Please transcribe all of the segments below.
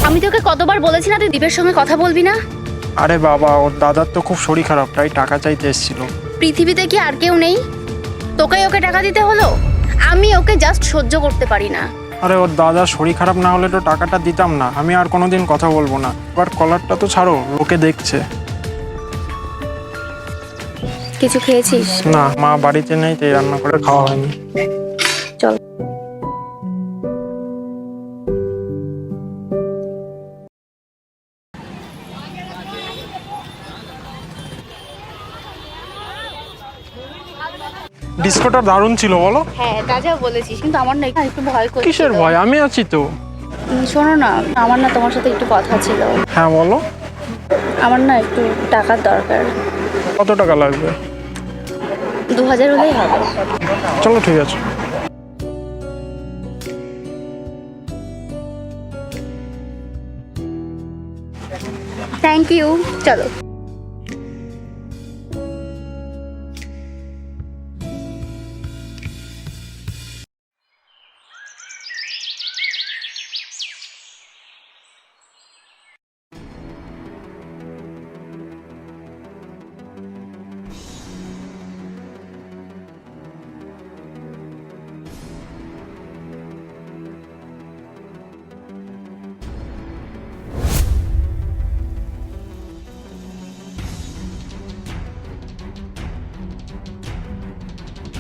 আমি তোকে কতবার বলেছি না তুই দীপের সঙ্গে কথা বলবি না? আরে বাবা, ওর দাদার তো খুব শরীর খারাপ, তাই টাকা চাইতে এসেছিল। পৃথিবীতে কি আর কেউ নেই? তোকেই ওকে টাকা দিতে হলো? আমি ওকে জাস্ট সহ্য করতে পারি না। আরে ওর দাদার শরীর খারাপ না হলে তো টাকাটা দিতাম না। আমি আর কোনোদিন কথা বলবো না। এবার কলারটা তো ছাড়ো, লোকে দেখছে। কিছু খেয়েছিস? না, মা বাড়িতে নেই, তাই রান্না করে খাওয়া হয়নি। চল। ডিস্কোটা দারুণ ছিল বলো। হ্যাঁ, তা যা বলেছিস, কিন্তু আমার না একটু ভয় করছে। কিসের ভয়? আমি আছি তো। শোনো না, আমার না তোমার সাথে একটু কথা ছিল। হ্যাঁ বলো। আমার না একটু টাকার দরকার। কত টাকা লাগবে? 2000 হলেই হবে। চলো ঠিক আছে। থ্যাংক ইউ, চলো।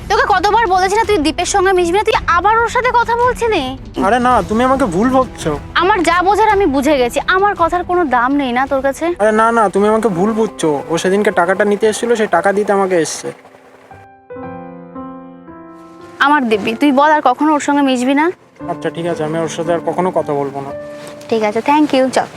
তোকে কতবার বলেছি না তুই দীপের সঙ্গে মিশবি না, তুই আবার ওর সাথে কথা বলছিলি। আরে না, তুমি আমাকে ভুল ভাবছো। আমার যা বোঝার আমি বুঝে গেছি, আমার কথার কোনো দাম নেই না তোর কাছে? আরে না না, তুমি আমাকে ভুল বুঝছো। ও সেদিনকে টাকাটা নিতে এসেছিল, সেই টাকা দিতে আমাকে এসছে। আমার দিব্যি, তুই বল আর কখনো ওর সঙ্গে মিশবি না? আচ্ছা ঠিক আছে, আমি ওর সাথে আর কখনো কথা বলবো না। ঠিক আছে, থ্যাংক ইউ, চল।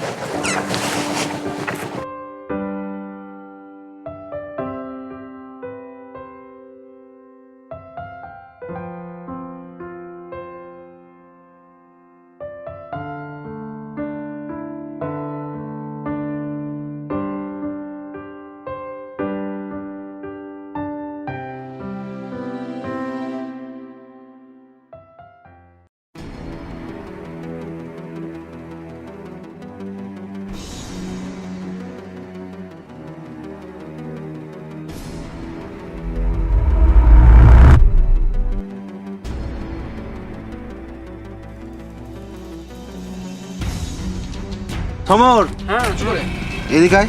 সমর, হ্যাঁ এদিকে আয়।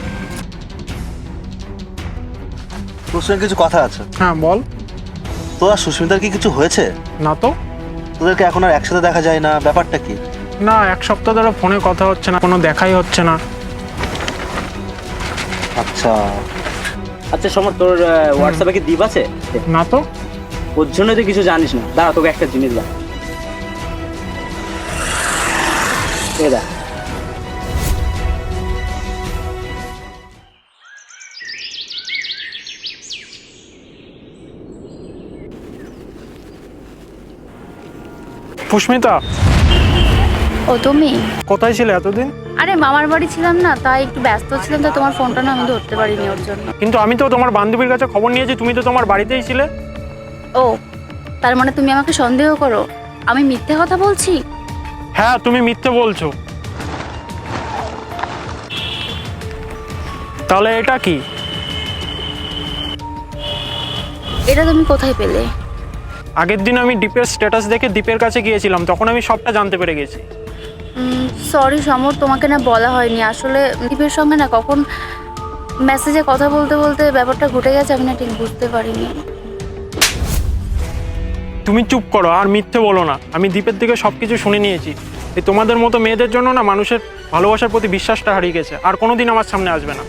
তোর সঙ্গে কিছু কথা আছে। হ্যাঁ বল। তোর আর সুস্মিতার কি কিছু হয়েছে? না তো। তোদেরকে এখন আর একসাথে দেখা যায় না, ব্যাপারটা কি? না, 1 সপ্তাহ ধরে ফোনে কথা হচ্ছে না, কোনো দেখাই হচ্ছে না। আচ্ছা, আচ্ছা সমর, তোর হোয়াটসঅ্যাপে কি দ্বীপ আছে? না তো। ওর জন্য তুই কিছু জানিস না। দাঁড়া, তোকে একটা জিনিস দেখ। এই দেখ। সুস্মিতা, ও তুমি? কোথায় ছিলে এতদিন? আরে মামার বাড়ি ছিলাম না, তাই একটু ব্যস্ত ছিলাম, তাই তোমার ফোনটা না আমি ধরতে পারিনি ওর জন্য। কিন্তু আমি তো তোমার বান্ধবীর কাছে খবর নিয়েছি, তুমি তো তোমার বাড়িতেই ছিলে। ও, তার মানে তুমি আমাকে সন্দেহ করো? আমি মিথ্যে কথা বলছি? হ্যাঁ, তুমি মিথ্যে বলছো। তাহলে এটা কি? এটা তুমি কোথায় পেলে? আগের দিন আমি দীপের স্ট্যাটাস দেখে দীপের কাছে গিয়েছিলাম, তখন আমি সবটা জানতে পেরে গেছি। সরি সমর, তোমাকে না বলা হয়নি। আসলে দীপের সঙ্গে না কখন মেসেজে কথা বলতে বলতে ব্যাপারটা ঘটে গেছে, আমি না ঠিক বুঝতে পারিনি। তুমি চুপ করো আর মিথ্যে বলো না। আমি দীপের দিকে সবকিছু শুনে নিয়েছি। এই তোমাদের মতো মেয়েদের জন্য না মানুষের ভালোবাসার প্রতি বিশ্বাসটা হারিয়ে গেছে, আর কোনোদিন আমার সামনে আসবে না।